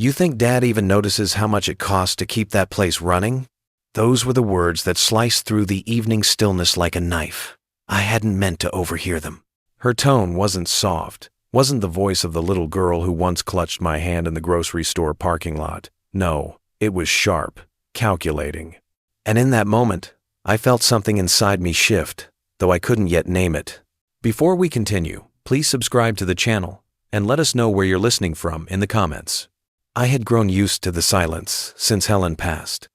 You think Dad even notices how much it costs to keep that place running?" Those were the words that sliced through the evening stillness like a knife. I hadn't meant to overhear them. Her tone wasn't soft, wasn't the voice of the little girl who once clutched my hand in the grocery store parking lot. No, it was sharp, calculating. And in that moment, I felt something inside me shift, though I couldn't yet name it. Before we continue, please subscribe to the channel and let us know where you're listening from in the comments. I had grown used to the silence since Helen passed.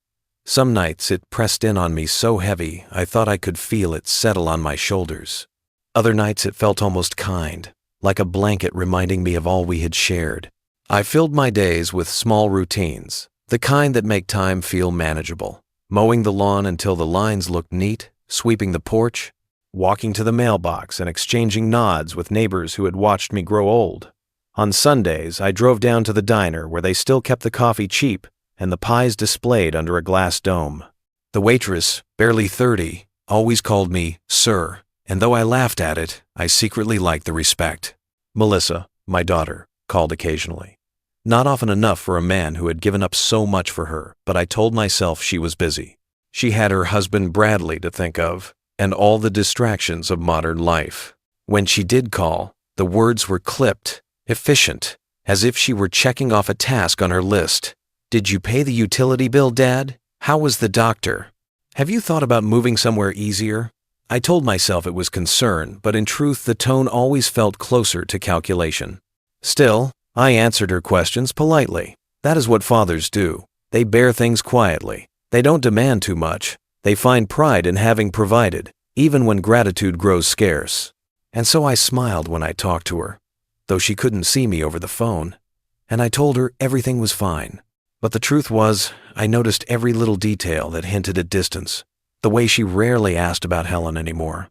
Some nights it pressed in on me so heavy I thought I could feel it settle on my shoulders. Other nights it felt almost kind, like a blanket reminding me of all we had shared. I filled my days with small routines, the kind that make time feel manageable. Mowing the lawn until the lines looked neat, sweeping the porch, walking to the mailbox and exchanging nods with neighbors who had watched me grow old. On Sundays, I drove down to the diner where they still kept the coffee cheap and the pies displayed under a glass dome. The waitress, barely 30, always called me Sir, and though I laughed at it, I secretly liked the respect. Melissa, my daughter, called occasionally. Not often enough for a man who had given up so much for her, but I told myself she was busy. She had her husband Bradley to think of, and all the distractions of modern life. When she did call, the words were clipped, efficient, as if she were checking off a task on her list. "Did you pay the utility bill, Dad? How was the doctor? Have you thought about moving somewhere easier?" I told myself it was concern, but in truth the tone always felt closer to calculation. Still, I answered her questions politely. That is what fathers do. They bear things quietly. They don't demand too much. They find pride in having provided, even when gratitude grows scarce. And so I smiled when I talked to her, though she couldn't see me over the phone, and I told her everything was fine. But the truth was, I noticed every little detail that hinted at distance. The way she rarely asked about Helen anymore.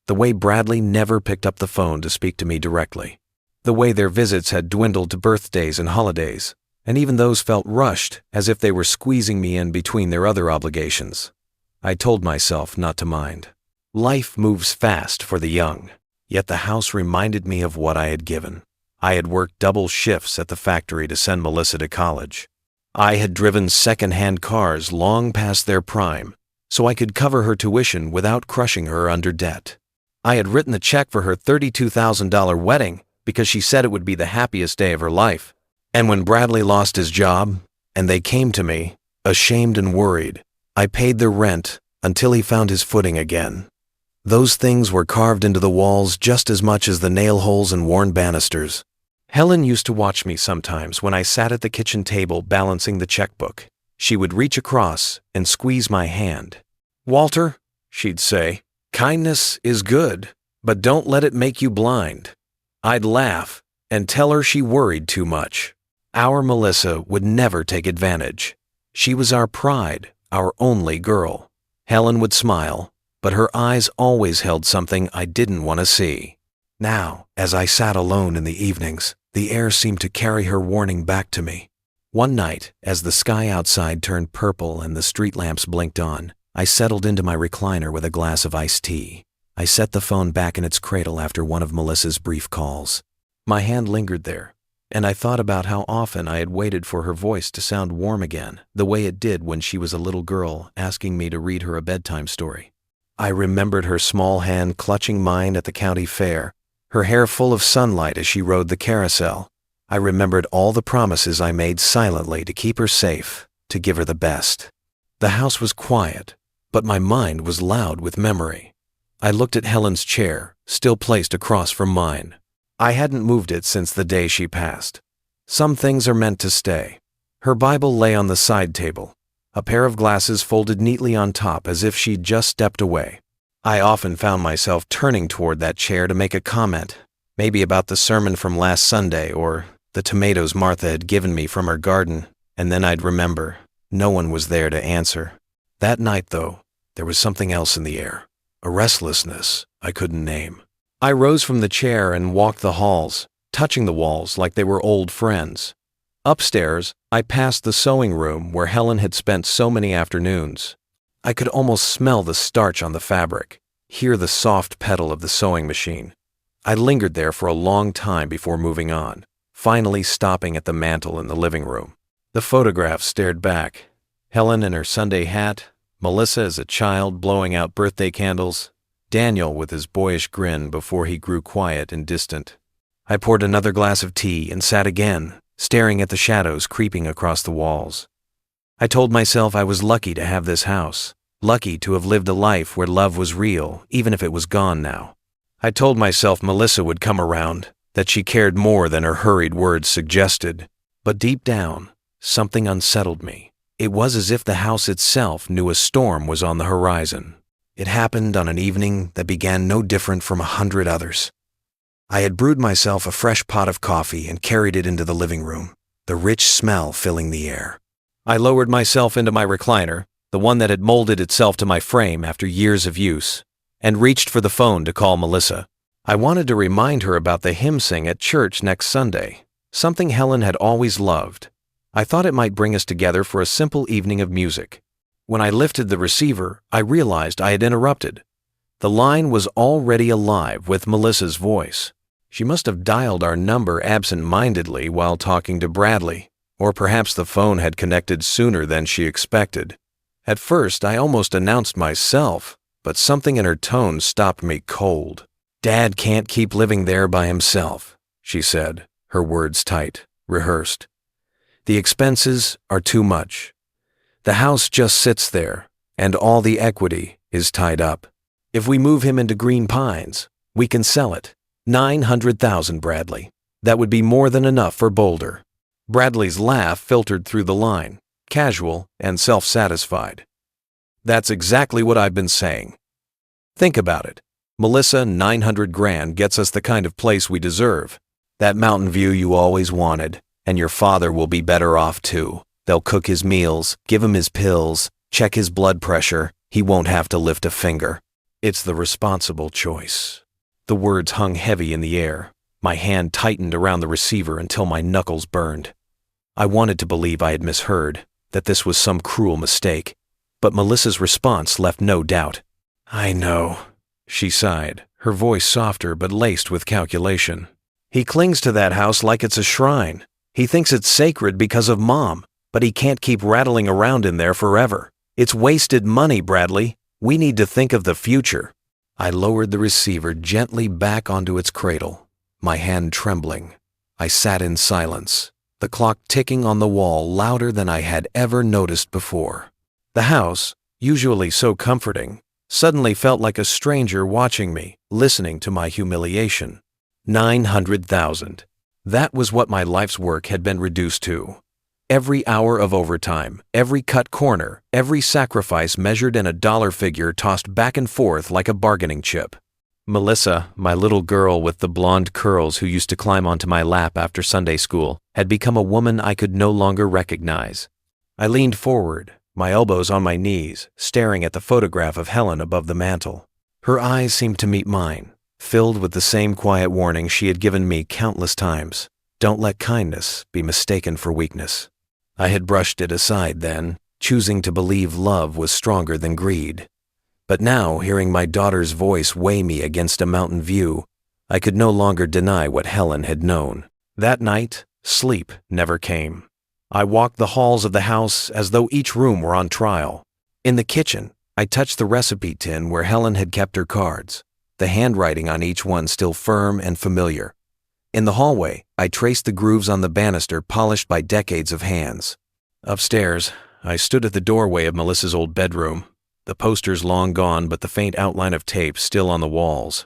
The way Bradley never picked up the phone to speak to me directly. The way their visits had dwindled to birthdays and holidays, and even those felt rushed, as if they were squeezing me in between their other obligations. I told myself not to mind. Life moves fast for the young, yet the house reminded me of what I had given. I had worked double shifts at the factory to send Melissa to college. I had driven second-hand cars long past their prime, so I could cover her tuition without crushing her under debt. I had written the check for her $32,000 wedding because she said it would be the happiest day of her life. And when Bradley lost his job, and they came to me, ashamed and worried, I paid their rent until he found his footing again. Those things were carved into the walls just as much as the nail holes and worn banisters. Helen used to watch me sometimes when I sat at the kitchen table balancing the checkbook. She would reach across and squeeze my hand. "Walter," she'd say, "kindness is good, but don't let it make you blind." I'd laugh and tell her she worried too much. Our Melissa would never take advantage. She was our pride, our only girl. Helen would smile, but her eyes always held something I didn't want to see. Now, as I sat alone in the evenings, the air seemed to carry her warning back to me. One night, as the sky outside turned purple and the street lamps blinked on, I settled into my recliner with a glass of iced tea. I set the phone back in its cradle after one of Melissa's brief calls. My hand lingered there, and I thought about how often I had waited for her voice to sound warm again, the way it did when she was a little girl asking me to read her a bedtime story. I remembered her small hand clutching mine at the county fair, her hair full of sunlight as she rode the carousel. I remembered all the promises I made silently to keep her safe, to give her the best. The house was quiet, but my mind was loud with memory. I looked at Helen's chair, still placed across from mine. I hadn't moved it since the day she passed. Some things are meant to stay. Her Bible lay on the side table, a pair of glasses folded neatly on top as if she'd just stepped away. I often found myself turning toward that chair to make a comment, maybe about the sermon from last Sunday or the tomatoes Martha had given me from her garden, and then I'd remember no one was there to answer. That night, though, there was something else in the air, a restlessness I couldn't name. I rose from the chair and walked the halls, touching the walls like they were old friends. Upstairs, I passed the sewing room where Helen had spent so many afternoons. I could almost smell the starch on the fabric, hear the soft pedal of the sewing machine. I lingered there for a long time before moving on, finally stopping at the mantel in the living room. The photograph stared back. Helen in her Sunday hat, Melissa as a child blowing out birthday candles, Daniel with his boyish grin before he grew quiet and distant. I poured another glass of tea and sat again, staring at the shadows creeping across the walls. I told myself I was lucky to have this house, lucky to have lived a life where love was real, even if it was gone now. I told myself Melissa would come around, that she cared more than her hurried words suggested. But deep down, something unsettled me. It was as if the house itself knew a storm was on the horizon. It happened on an evening that began no different from 100 others. I had brewed myself a fresh pot of coffee and carried it into the living room, the rich smell filling the air. I lowered myself into my recliner, the one that had molded itself to my frame after years of use, and reached for the phone to call Melissa. I wanted to remind her about the hymn sing at church next Sunday, something Helen had always loved. I thought it might bring us together for a simple evening of music. When I lifted the receiver, I realized I had interrupted. The line was already alive with Melissa's voice. She must have dialed our number absent-mindedly while talking to Bradley, or perhaps the phone had connected sooner than she expected. At first, I almost announced myself, but something in her tone stopped me cold. "Dad can't keep living there by himself," she said, her words tight, rehearsed. "The expenses are too much. The house just sits there, and all the equity is tied up. If we move him into Green Pines, we can sell it. 900,000, Bradley. That would be more than enough for Boulder." Bradley's laugh filtered through the line, casual and self-satisfied. "That's exactly what I've been saying. Think about it. Melissa, 900 grand gets us the kind of place we deserve. That mountain view you always wanted, and your father will be better off too. They'll cook his meals, give him his pills, check his blood pressure. He won't have to lift a finger. It's the responsible choice." The words hung heavy in the air. My hand tightened around the receiver until my knuckles burned. I wanted to believe I had misheard, that this was some cruel mistake, but Melissa's response left no doubt. "I know," she sighed, her voice softer but laced with calculation. "He clings to that house like it's a shrine. He thinks it's sacred because of Mom, but he can't keep rattling around in there forever. It's wasted money, Bradley. We need to think of the future." I lowered the receiver gently back onto its cradle, my hand trembling. I sat in silence, the clock ticking on the wall louder than I had ever noticed before. The house, usually so comforting, suddenly felt like a stranger watching me, listening to my humiliation. 900,000. That was what my life's work had been reduced to. Every hour of overtime, every cut corner, every sacrifice measured in a dollar figure tossed back and forth like a bargaining chip. Melissa, my little girl with the blonde curls who used to climb onto my lap after Sunday school, had become a woman I could no longer recognize. I leaned forward, my elbows on my knees, staring at the photograph of Helen above the mantel. Her eyes seemed to meet mine, filled with the same quiet warning she had given me countless times. Don't let kindness be mistaken for weakness. I had brushed it aside then, choosing to believe love was stronger than greed. But now, hearing my daughter's voice weigh me against a mountain view, I could no longer deny what Helen had known. That night, sleep never came. I walked the halls of the house as though each room were on trial. In the kitchen, I touched the recipe tin where Helen had kept her cards, the handwriting on each one still firm and familiar. In the hallway, I traced the grooves on the banister polished by decades of hands. Upstairs, I stood at the doorway of Melissa's old bedroom, the posters long gone but the faint outline of tape still on the walls.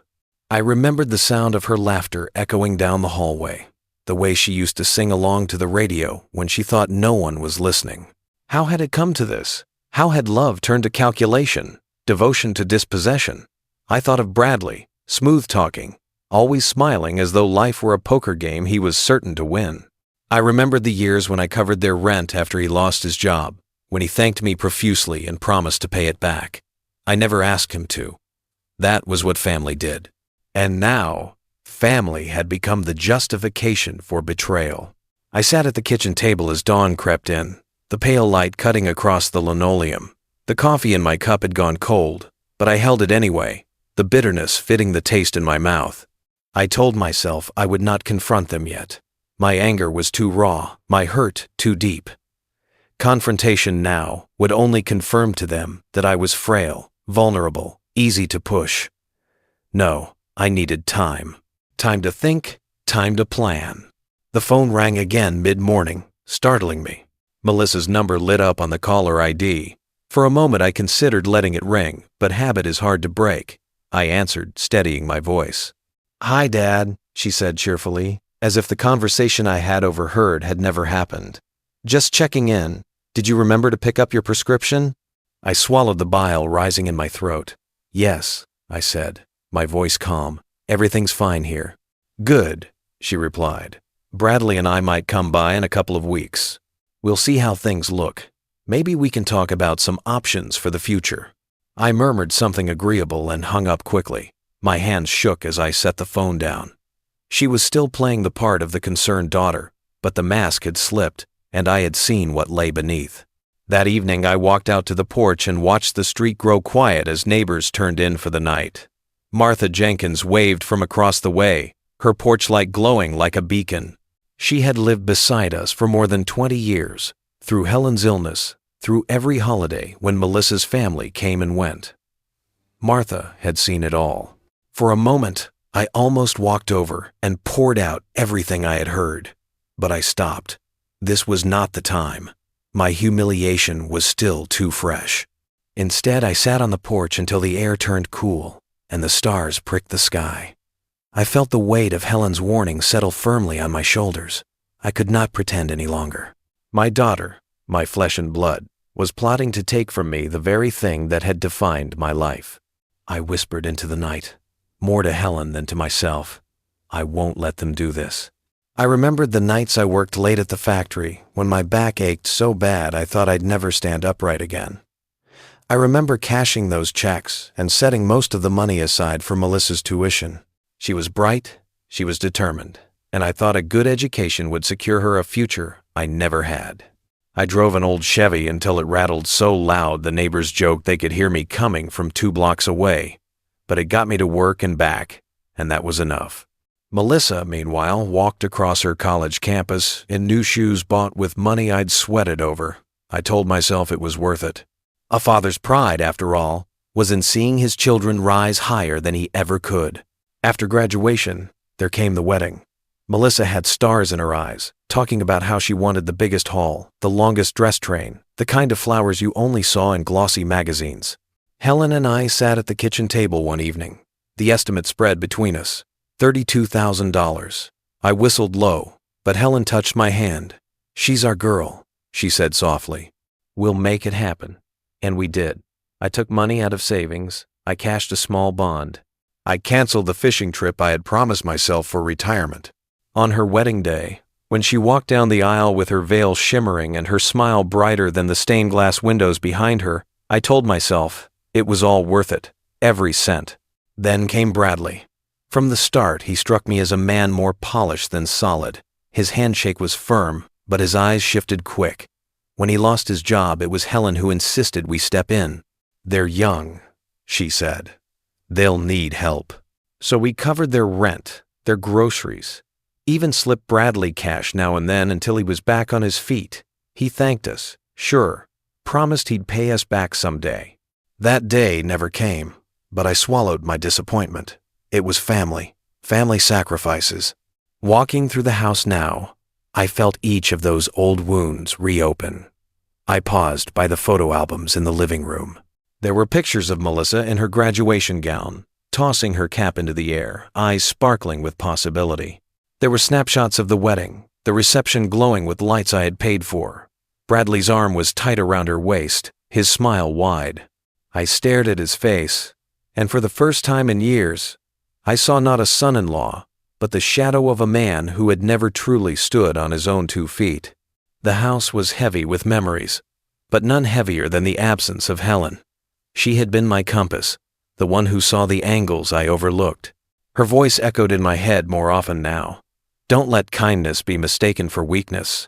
I remembered the sound of her laughter echoing down the hallway, the way she used to sing along to the radio when she thought no one was listening. How had it come to this? How had love turned to calculation, devotion to dispossession? I thought of Bradley, smooth-talking, always smiling as though life were a poker game he was certain to win. I remembered the years when I covered their rent after he lost his job, when he thanked me profusely and promised to pay it back. I never asked him to. That was what family did. And now, family had become the justification for betrayal. I sat at the kitchen table as dawn crept in, the pale light cutting across the linoleum. The coffee in my cup had gone cold, but I held it anyway, the bitterness fitting the taste in my mouth. I told myself I would not confront them yet. My anger was too raw, my hurt too deep. Confrontation now would only confirm to them that I was frail, vulnerable, easy to push. No, I needed time. Time to think, time to plan. The phone rang again mid-morning, startling me. Melissa's number lit up on the caller ID. For a moment I considered letting it ring, but habit is hard to break. I answered, steadying my voice. "Hi, Dad," she said cheerfully, as if the conversation I had overheard had never happened. "Just checking in. Did you remember to pick up your prescription?" I swallowed the bile rising in my throat. "Yes," I said, my voice calm. "Everything's fine here." "Good," she replied. "Bradley and I might come by in a couple of weeks. We'll see how things look. Maybe we can talk about some options for the future." I murmured something agreeable and hung up quickly. My hands shook as I set the phone down. She was still playing the part of the concerned daughter, but the mask had slipped, and I had seen what lay beneath. That evening I walked out to the porch and watched the street grow quiet as neighbors turned in for the night. Martha Jenkins waved from across the way, her porch light glowing like a beacon. She had lived beside us for more than 20 years, through Helen's illness, through every holiday when Melissa's family came and went. Martha had seen it all. For a moment, I almost walked over and poured out everything I had heard. But I stopped. This was not the time. My humiliation was still too fresh. Instead, I sat on the porch until the air turned cool and the stars pricked the sky. I felt the weight of Helen's warning settle firmly on my shoulders. I could not pretend any longer. My daughter, my flesh and blood, was plotting to take from me the very thing that had defined my life. I whispered into the night, more to Helen than to myself, "I won't let them do this." I remembered the nights I worked late at the factory when my back ached so bad I thought I'd never stand upright again. I remember cashing those checks and setting most of the money aside for Melissa's tuition. She was bright, she was determined, and I thought a good education would secure her a future I never had. I drove an old Chevy until it rattled so loud the neighbors joked they could hear me coming from 2 blocks away, but it got me to work and back, and that was enough. Melissa, meanwhile, walked across her college campus in new shoes bought with money I'd sweated over. I told myself it was worth it. A father's pride, after all, was in seeing his children rise higher than he ever could. After graduation, there came the wedding. Melissa had stars in her eyes, talking about how she wanted the biggest hall, the longest dress train, the kind of flowers you only saw in glossy magazines. Helen and I sat at the kitchen table one evening. The estimate spread between us, $32,000. I whistled low, but Helen touched my hand. "She's our girl," she said softly. "We'll make it happen." And we did. I took money out of savings. I cashed a small bond. I canceled the fishing trip I had promised myself for retirement. On her wedding day, when she walked down the aisle with her veil shimmering and her smile brighter than the stained glass windows behind her, I told myself it was all worth it, every cent. Then came Bradley. From the start, he struck me as a man more polished than solid. His handshake was firm, but his eyes shifted quick. When he lost his job, it was Helen who insisted we step in. "They're young," she said. "They'll need help." So we covered their rent, their groceries, even slipped Bradley cash now and then until he was back on his feet. He thanked us, sure, promised he'd pay us back someday. That day never came, but I swallowed my disappointment. It was family sacrifices. Walking through the house now, I felt each of those old wounds reopen. I paused by the photo albums in the living room. There were pictures of Melissa in her graduation gown, tossing her cap into the air, eyes sparkling with possibility. There were snapshots of the wedding, the reception glowing with lights I had paid for. Bradley's arm was tight around her waist, his smile wide. I stared at his face, and for the first time in years, I saw not a son-in-law, but the shadow of a man who had never truly stood on his own 2 feet. The house was heavy with memories, but none heavier than the absence of Helen. She had been my compass, the one who saw the angles I overlooked. Her voice echoed in my head more often now. Don't let kindness be mistaken for weakness.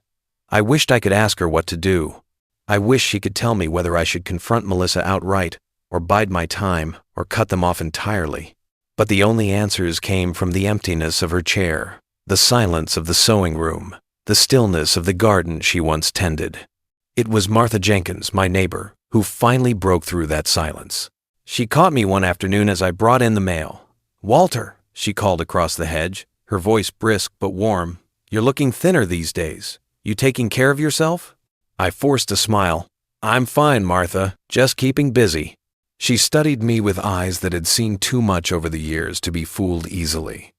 I wished I could ask her what to do. I wished she could tell me whether I should confront Melissa outright, or bide my time, or cut them off entirely. But the only answers came from the emptiness of her chair, The silence of the sewing room, the stillness of the garden she once tended. It was Martha Jenkins, my neighbor, who finally broke through that silence. She caught me one afternoon as I brought in the mail. "Walter," she called across the hedge, her voice brisk but warm. "You're looking thinner these days. You taking care of yourself?" I forced a smile. "I'm fine, Martha, just keeping busy." She studied me with eyes that had seen too much over the years to be fooled easily.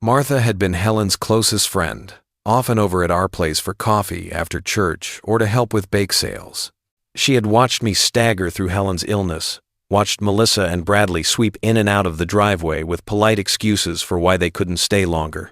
Martha had been Helen's closest friend, often over at our place for coffee after church or to help with bake sales. She had watched me stagger through Helen's illness, watched Melissa and Bradley sweep in and out of the driveway with polite excuses for why they couldn't stay longer.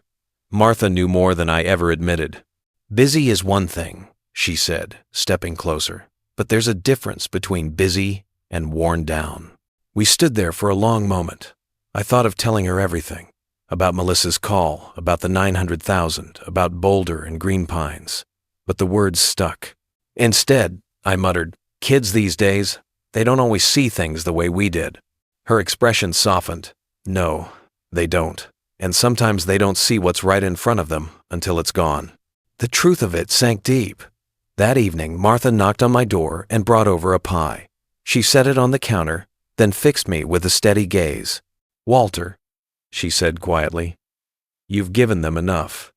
Martha knew more than I ever admitted. "Busy is one thing," she said, stepping closer, "but there's a difference between busy and worn down." We stood there for a long moment. I thought of telling her everything. About Melissa's call, about the 900,000, about Boulder and Green Pines. But the words stuck. Instead, I muttered, "Kids these days, they don't always see things the way we did." Her expression softened. "No, they don't. And sometimes they don't see what's right in front of them until it's gone." The truth of it sank deep. That evening, Martha knocked on my door and brought over a pie. She set it on the counter, then fixed me with a steady gaze. "Walter," she said quietly, "you've given them enough.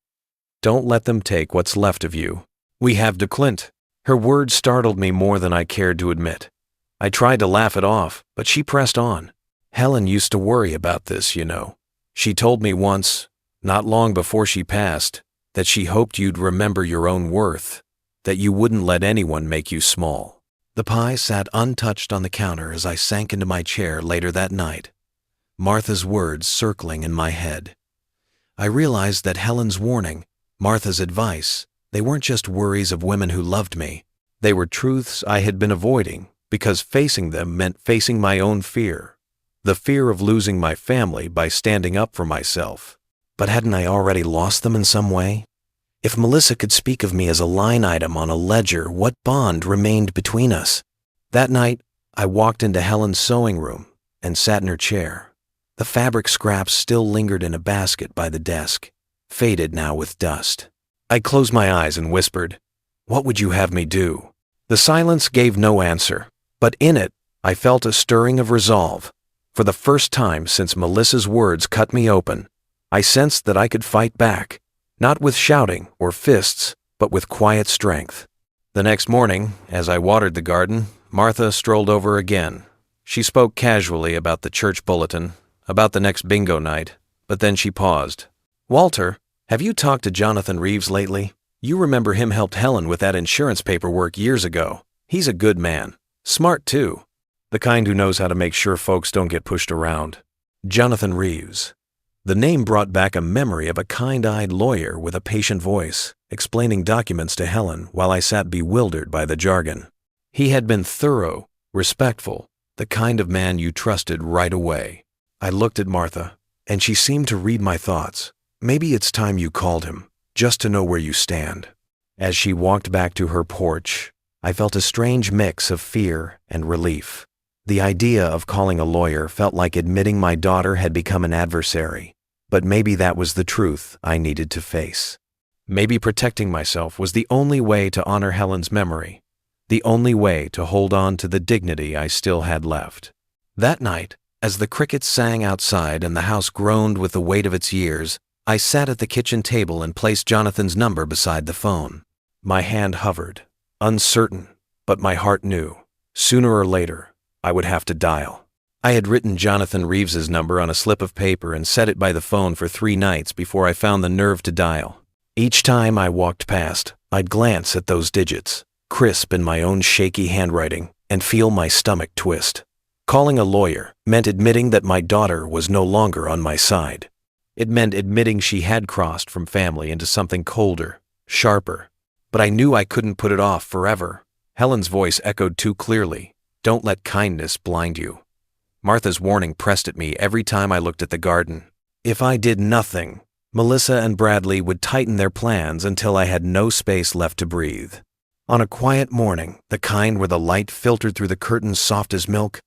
Don't let them take what's left of you. We have DeClint." Her words startled me more than I cared to admit. I tried to laugh it off, but she pressed on. "Helen used to worry about this, you know. She told me once, not long before she passed, that she hoped you'd remember your own worth, that you wouldn't let anyone make you small." The pie sat untouched on the counter as I sank into my chair later that night, Martha's words circling in my head. I realized that Helen's warning, Martha's advice, they weren't just worries of women who loved me. They were truths I had been avoiding because facing them meant facing my own fear, the fear of losing my family by standing up for myself. But hadn't I already lost them in some way? If Melissa could speak of me as a line item on a ledger, what bond remained between us? That night, I walked into Helen's sewing room and sat in her chair. The fabric scraps still lingered in a basket by the desk, faded now with dust. I closed my eyes and whispered, "What would you have me do?" The silence gave no answer, but in it, I felt a stirring of resolve. For the first time since Melissa's words cut me open, I sensed that I could fight back, not with shouting or fists, but with quiet strength. The next morning, as I watered the garden, Martha strolled over again. She spoke casually about the church bulletin, about the next bingo night, but then she paused. "Walter, have you talked to Jonathan Reeves lately? You remember him helped Helen with that insurance paperwork years ago. He's a good man. Smart, too. The kind who knows how to make sure folks don't get pushed around." Jonathan Reeves. The name brought back a memory of a kind-eyed lawyer with a patient voice, explaining documents to Helen while I sat bewildered by the jargon. He had been thorough, respectful, the kind of man you trusted right away. I looked at Martha, and she seemed to read my thoughts. "Maybe it's time you called him, just to know where you stand." As she walked back to her porch, I felt a strange mix of fear and relief. The idea of calling a lawyer felt like admitting my daughter had become an adversary, but maybe that was the truth I needed to face. Maybe protecting myself was the only way to honor Helen's memory, the only way to hold on to the dignity I still had left. That night, as the crickets sang outside and the house groaned with the weight of its years, I sat at the kitchen table and placed Jonathan's number beside the phone. My hand hovered, uncertain, but my heart knew. Sooner or later, I would have to dial. I had written Jonathan Reeves's number on a slip of paper and set it by the phone for 3 nights before I found the nerve to dial. Each time I walked past, I'd glance at those digits, crisp in my own shaky handwriting, and feel my stomach twist. Calling a lawyer meant admitting that my daughter was no longer on my side. It meant admitting she had crossed from family into something colder, sharper. But I knew I couldn't put it off forever. Helen's voice echoed too clearly. "Don't let kindness blind you." Martha's warning pressed at me every time I looked at the garden. If I did nothing, Melissa and Bradley would tighten their plans until I had no space left to breathe. On a quiet morning, the kind where the light filtered through the curtains soft as milk,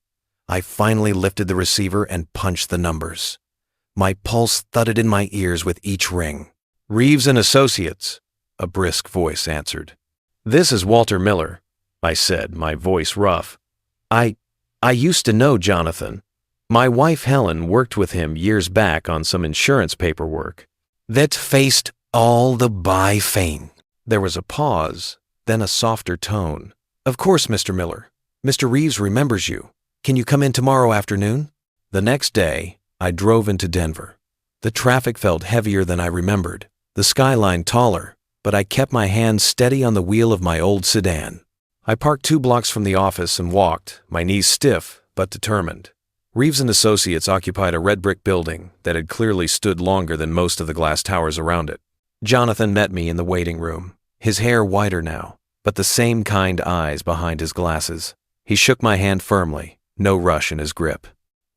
I finally lifted the receiver and punched the numbers. My pulse thudded in my ears with each ring. Reeves and Associates, a brisk voice answered. This is Walter Miller, I said, my voice rough. I used to know Jonathan. My wife Helen worked with him years back on some insurance paperwork. That faced all the by fame. There was a pause, then a softer tone. Of course, Mr. Miller. Mr. Reeves remembers you. Can you come in tomorrow afternoon? The next day, I drove into Denver. The traffic felt heavier than I remembered, the skyline taller, but I kept my hands steady on the wheel of my old sedan. I parked 2 blocks from the office and walked, my knees stiff but determined. Reeves and Associates occupied a red brick building that had clearly stood longer than most of the glass towers around it. Jonathan met me in the waiting room, his hair whiter now, but the same kind eyes behind his glasses. He shook my hand firmly, no rush in his grip.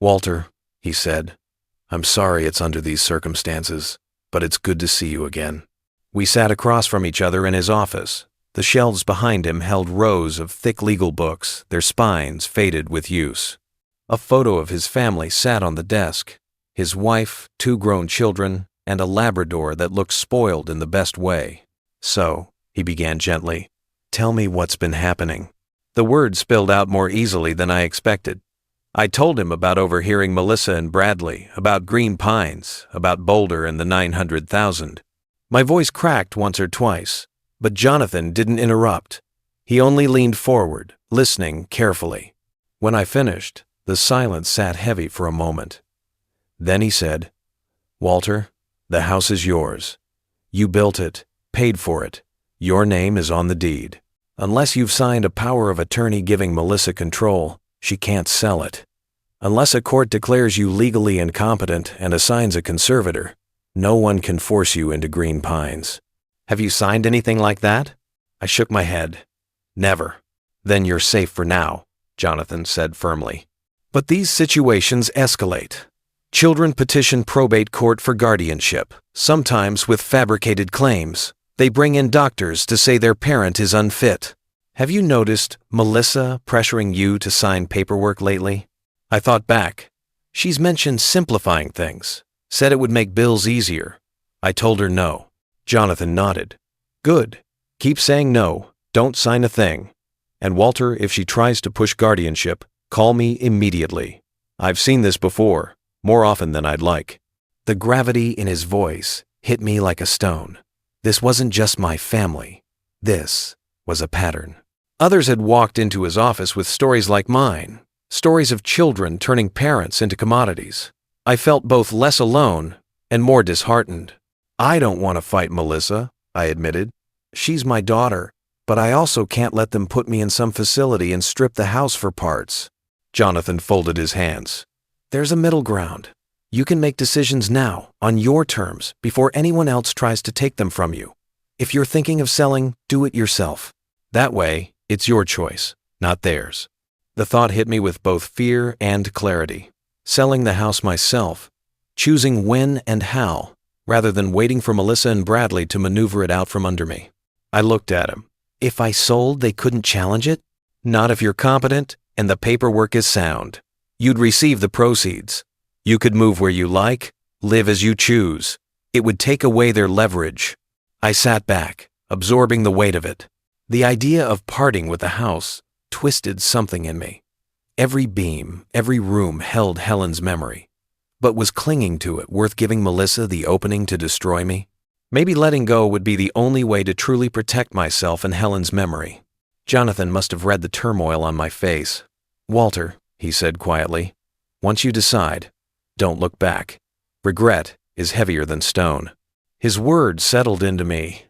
Walter, he said, I'm sorry it's under these circumstances, but it's good to see you again. We sat across from each other in his office. The shelves behind him held rows of thick legal books, their spines faded with use. A photo of his family sat on the desk, his wife, 2 grown children, and a Labrador that looked spoiled in the best way. So, he began gently, tell me what's been happening. The words spilled out more easily than I expected. I told him about overhearing Melissa and Bradley, about Green Pines, about Boulder and the 900,000. My voice cracked once or twice, but Jonathan didn't interrupt. He only leaned forward, listening carefully. When I finished, the silence sat heavy for a moment. Then he said, Walter, the house is yours. You built it, paid for it. Your name is on the deed. Unless you've signed a power of attorney giving Melissa control, she can't sell it. Unless a court declares you legally incompetent and assigns a conservator, no one can force you into Green Pines. Have you signed anything like that? I shook my head. Never. Then you're safe for now, Jonathan said firmly. But these situations escalate. Children petition probate court for guardianship, sometimes with fabricated claims. They bring in doctors to say their parent is unfit. Have you noticed Melissa pressuring you to sign paperwork lately? I thought back. She's mentioned simplifying things, said it would make bills easier. I told her no. Jonathan nodded. Good. Keep saying no. Don't sign a thing. And Walter, if she tries to push guardianship, call me immediately. I've seen this before, more often than I'd like. The gravity in his voice hit me like a stone. This wasn't just my family. This was a pattern. Others had walked into his office with stories like mine, stories of children turning parents into commodities. I felt both less alone and more disheartened. I don't want to fight Melissa, I admitted. She's my daughter, but I also can't let them put me in some facility and strip the house for parts. Jonathan folded his hands. There's a middle ground. You can make decisions now, on your terms, before anyone else tries to take them from you. If you're thinking of selling, do it yourself. That way, it's your choice, not theirs. The thought hit me with both fear and clarity. Selling the house myself, choosing when and how, rather than waiting for Melissa and Bradley to maneuver it out from under me. I looked at him. If I sold, they couldn't challenge it? Not if you're competent and the paperwork is sound. You'd receive the proceeds. You could move where you like, live as you choose. It would take away their leverage. I sat back, absorbing the weight of it. The idea of parting with the house twisted something in me. Every beam, every room held Helen's memory. But was clinging to it worth giving Melissa the opening to destroy me? Maybe letting go would be the only way to truly protect myself and Helen's memory. Jonathan must have read the turmoil on my face. Walter, he said quietly, once you decide, don't look back. Regret is heavier than stone. His words settled into me,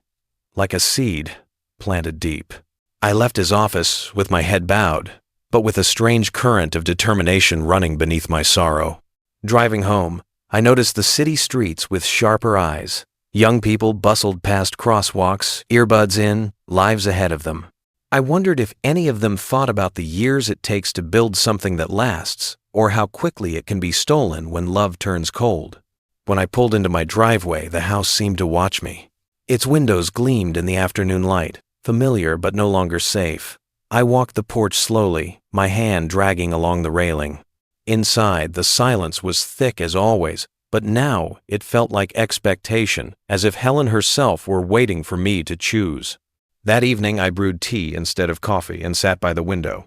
like a seed planted deep. I left his office with my head bowed, but with a strange current of determination running beneath my sorrow. Driving home, I noticed the city streets with sharper eyes. Young people bustled past crosswalks, earbuds in, lives ahead of them. I wondered if any of them thought about the years it takes to build something that lasts, or how quickly it can be stolen when love turns cold. When I pulled into my driveway, the house seemed to watch me. Its windows gleamed in the afternoon light, familiar but no longer safe. I walked the porch slowly, my hand dragging along the railing. Inside, the silence was thick as always, But now it felt like expectation, as if Helen herself were waiting for me to choose. That evening I brewed tea instead of coffee and sat by the window.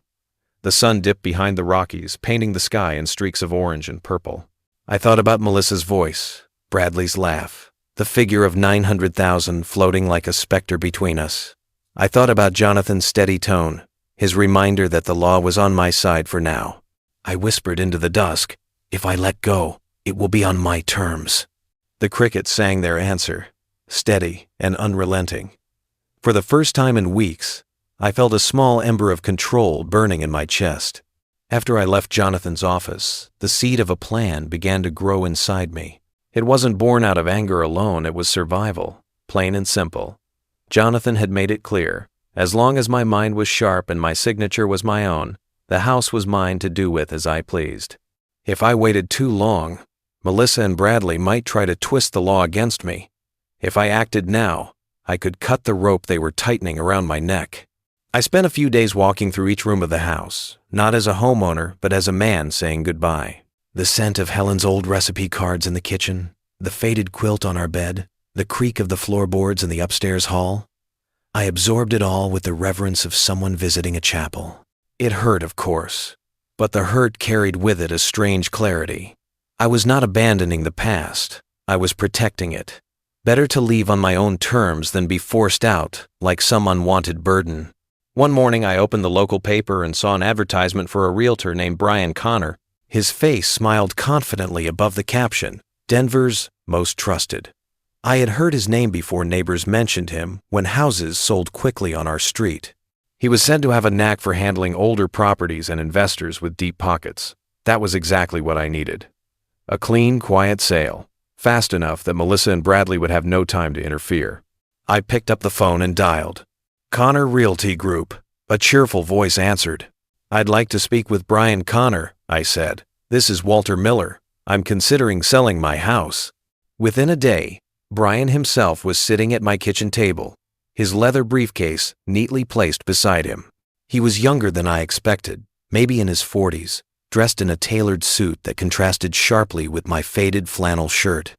The sun dipped behind the Rockies, painting the sky in streaks of orange and purple. I thought about Melissa's voice, Bradley's laugh, the figure of 900,000 floating like a specter between us. I thought about Jonathan's steady tone, his reminder that the law was on my side for now. I whispered into the dusk, "If I let go, it will be on my terms." The crickets sang their answer, steady and unrelenting. For the first time in weeks, I felt a small ember of control burning in my chest. After I left Jonathan's office, the seed of a plan began to grow inside me. It wasn't born out of anger alone, it was survival, plain and simple. Jonathan had made it clear, as long as my mind was sharp and my signature was my own, the house was mine to do with as I pleased. If I waited too long, Melissa and Bradley might try to twist the law against me. If I acted now, I could cut the rope they were tightening around my neck. I spent a few days walking through each room of the house, not as a homeowner, but as a man saying goodbye. The scent of Helen's old recipe cards in the kitchen, the faded quilt on our bed, the creak of the floorboards in the upstairs hall. I absorbed it all with the reverence of someone visiting a chapel. It hurt, of course, but the hurt carried with it a strange clarity. I was not abandoning the past, I was protecting it. Better to leave on my own terms than be forced out like some unwanted burden. One morning I opened the local paper and saw an advertisement for a realtor named Brian Connor. His face smiled confidently above the caption, "Denver's Most Trusted." I had heard his name before neighbors mentioned him when houses sold quickly on our street. He was said to have a knack for handling older properties and investors with deep pockets. That was exactly what I needed. A clean, quiet sale, fast enough that Melissa and Bradley would have no time to interfere. I picked up the phone and dialed. "Connor Realty Group," a cheerful voice answered. "I'd like to speak with Brian Connor," I said. "This is Walter Miller. I'm considering selling my house." Within a day, Brian himself was sitting at my kitchen table, his leather briefcase neatly placed beside him. He was younger than I expected, maybe in his 40s, dressed in a tailored suit that contrasted sharply with my faded flannel shirt.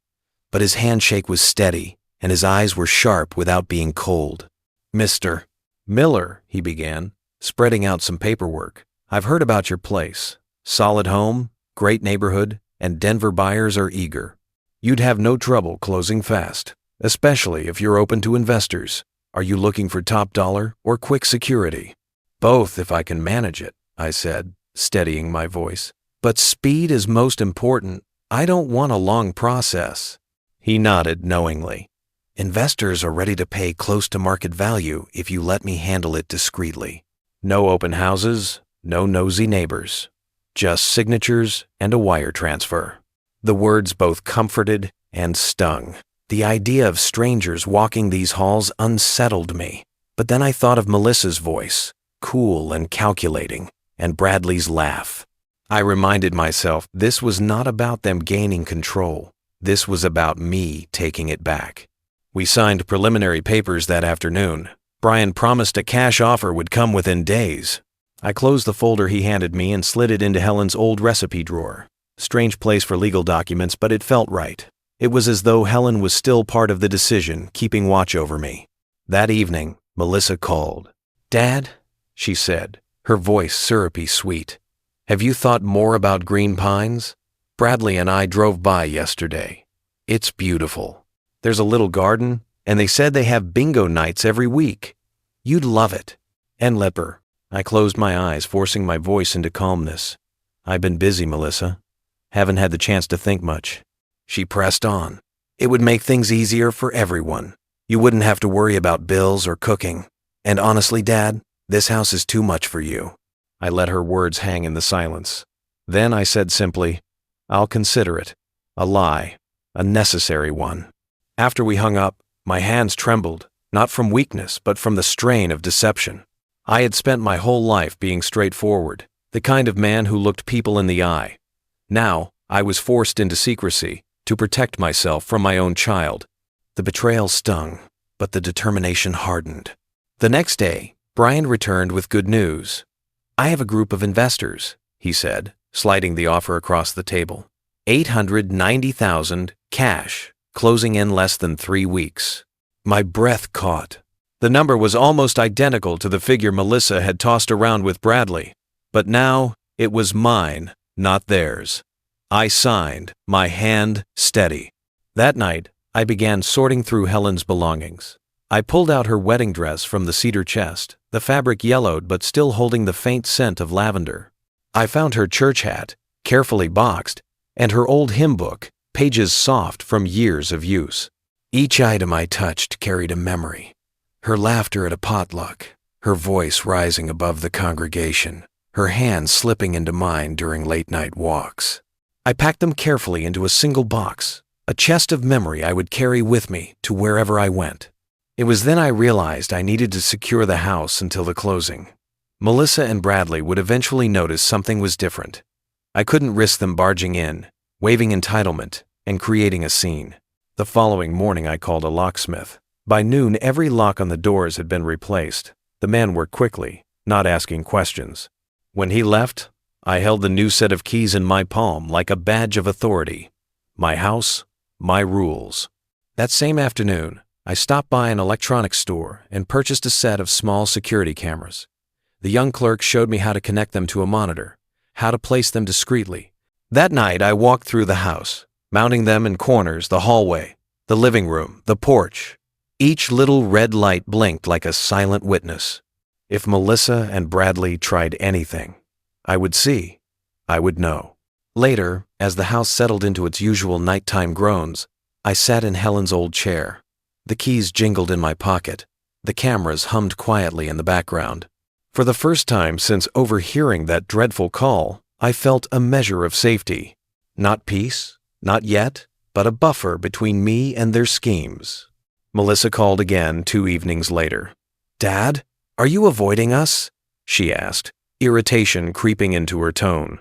But his handshake was steady, and his eyes were sharp without being cold. "Mr. Miller," he began, spreading out some paperwork. "I've heard about your place. Solid home, great neighborhood, and Denver buyers are eager. You'd have no trouble closing fast, especially if you're open to investors. Are you looking for top dollar or quick security?" "Both if I can manage it," I said, steadying my voice. "But speed is most important. I don't want a long process." He nodded knowingly. "Investors are ready to pay close to market value if you let me handle it discreetly. No open houses, no nosy neighbors. Just signatures and a wire transfer." The words both comforted and stung. The idea of strangers walking these halls unsettled me. But then I thought of Melissa's voice, cool and calculating, and Bradley's laugh. I reminded myself this was not about them gaining control. This was about me taking it back. We signed preliminary papers that afternoon. Brian promised a cash offer would come within days. I closed the folder he handed me and slid it into Helen's old recipe drawer. Strange place for legal documents, but it felt right. It was as though Helen was still part of the decision, keeping watch over me. That evening, Melissa called. "Dad," she said, her voice syrupy sweet, "have you thought more about Green Pines? Bradley and I drove by yesterday. It's beautiful. There's a little garden, and they said they have bingo nights every week. You'd love it." And Lepper. I closed my eyes, forcing my voice into calmness. "I've been busy, Melissa. Haven't had the chance to think much." She pressed on. "It would make things easier for everyone. You wouldn't have to worry about bills or cooking. And honestly, Dad, this house is too much for you." I let her words hang in the silence. Then I said simply, "I'll consider it. A lie. A necessary one." After we hung up, my hands trembled, not from weakness, but from the strain of deception. I had spent my whole life being straightforward, the kind of man who looked people in the eye. Now, I was forced into secrecy to protect myself from my own child. The betrayal stung, but the determination hardened. The next day, Brian returned with good news. "I have a group of investors," he said, sliding the offer across the table. $890,000 cash, closing in less than 3 weeks. My breath caught. The number was almost identical to the figure Melissa had tossed around with Bradley, but now it was mine, not theirs. I signed, my hand steady. That night, I began sorting through Helen's belongings. I pulled out her wedding dress from the cedar chest, the fabric yellowed but still holding the faint scent of lavender. I found her church hat, carefully boxed, and her old hymn book, pages soft from years of use. Each item I touched carried a memory. Her laughter at a potluck, her voice rising above the congregation, her hand slipping into mine during late-night walks. I packed them carefully into a single box, a chest of memory I would carry with me to wherever I went. It was then I realized I needed to secure the house until the closing. Melissa and Bradley would eventually notice something was different. I couldn't risk them barging in, waiving entitlement, and creating a scene. The following morning I called a locksmith. By noon, every lock on the doors had been replaced. The man worked quickly, not asking questions. When he left, I held the new set of keys in my palm like a badge of authority. My house, my rules. That same afternoon, I stopped by an electronics store and purchased a set of small security cameras. The young clerk showed me how to connect them to a monitor, how to place them discreetly. That night, I walked through the house, mounting them in corners, the hallway, the living room, the porch. Each little red light blinked like a silent witness. If Melissa and Bradley tried anything, I would see, I would know. Later, as the house settled into its usual nighttime groans, I sat in Helen's old chair. The keys jingled in my pocket. The cameras hummed quietly in the background. For the first time since overhearing that dreadful call, I felt a measure of safety. Not peace, not yet, but a buffer between me and their schemes. Melissa called again 2 evenings later. "Dad, are you avoiding us?" she asked, irritation creeping into her tone.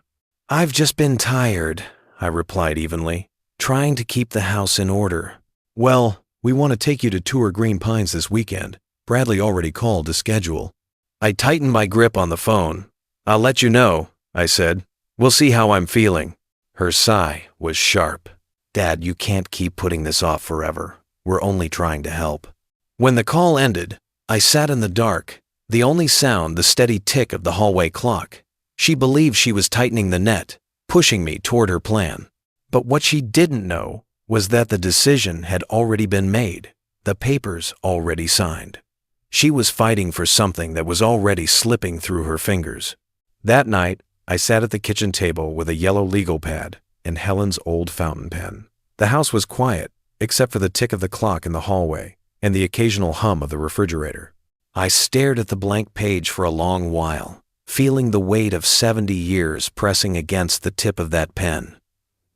"I've just been tired," I replied evenly, trying to keep the house in order. "Well, we want to take you to tour Green Pines this weekend. Bradley already called to schedule." I tightened my grip on the phone. "I'll let you know," I said. "We'll see how I'm feeling." Her sigh was sharp. "Dad, you can't keep putting this off forever. We're only trying to help." When the call ended, I sat in the dark, the only sound the steady tick of the hallway clock. She believed she was tightening the net, pushing me toward her plan. But what she didn't know was that the decision had already been made, the papers already signed. She was fighting for something that was already slipping through her fingers. That night, I sat at the kitchen table with a yellow legal pad and Helen's old fountain pen. The house was quiet, except for the tick of the clock in the hallway and the occasional hum of the refrigerator. I stared at the blank page for a long while, feeling the weight of 70 years pressing against the tip of that pen.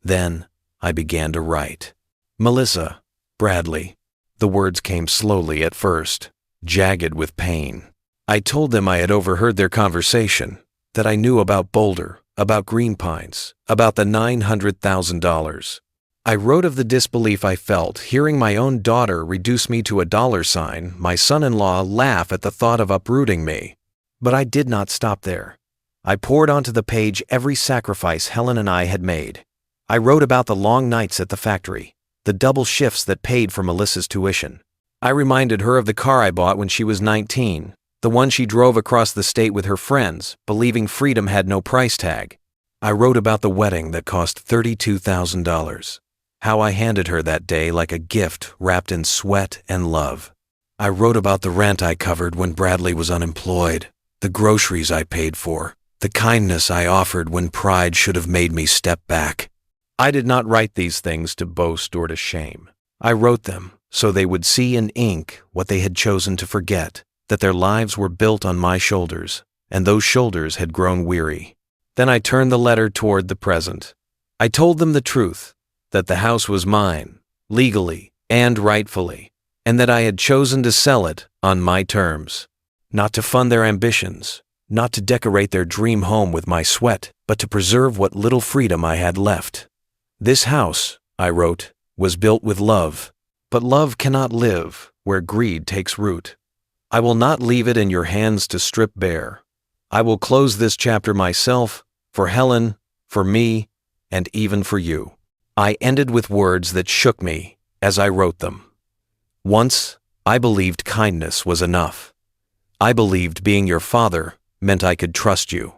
Then I began to write. Melissa, Bradley. The words came slowly at first, jagged with pain. I told them I had overheard their conversation, that I knew about Boulder, about Green Pines, about the $900,000. I wrote of the disbelief I felt hearing my own daughter reduce me to a dollar sign, my son-in-law laugh at the thought of uprooting me. But I did not stop there. I poured onto the page every sacrifice Helen and I had made. I wrote about the long nights at the factory, the double shifts that paid for Melissa's tuition. I reminded her of the car I bought when she was 19, the one she drove across the state with her friends, believing freedom had no price tag. I wrote about the wedding that cost $32,000. How I handed her that day like a gift wrapped in sweat and love. I wrote about the rent I covered when Bradley was unemployed, the groceries I paid for, the kindness I offered when pride should have made me step back. I did not write these things to boast or to shame. I wrote them so they would see in ink what they had chosen to forget, that their lives were built on my shoulders, and those shoulders had grown weary. Then I turned the letter toward the present. I told them the truth, that the house was mine, legally and rightfully, and that I had chosen to sell it on my terms. Not to fund their ambitions, not to decorate their dream home with my sweat, but to preserve what little freedom I had left. This house, I wrote, was built with love, but love cannot live where greed takes root. I will not leave it in your hands to strip bare. I will close this chapter myself, for Helen, for me, and even for you. I ended with words that shook me as I wrote them. Once, I believed kindness was enough. I believed being your father meant I could trust you.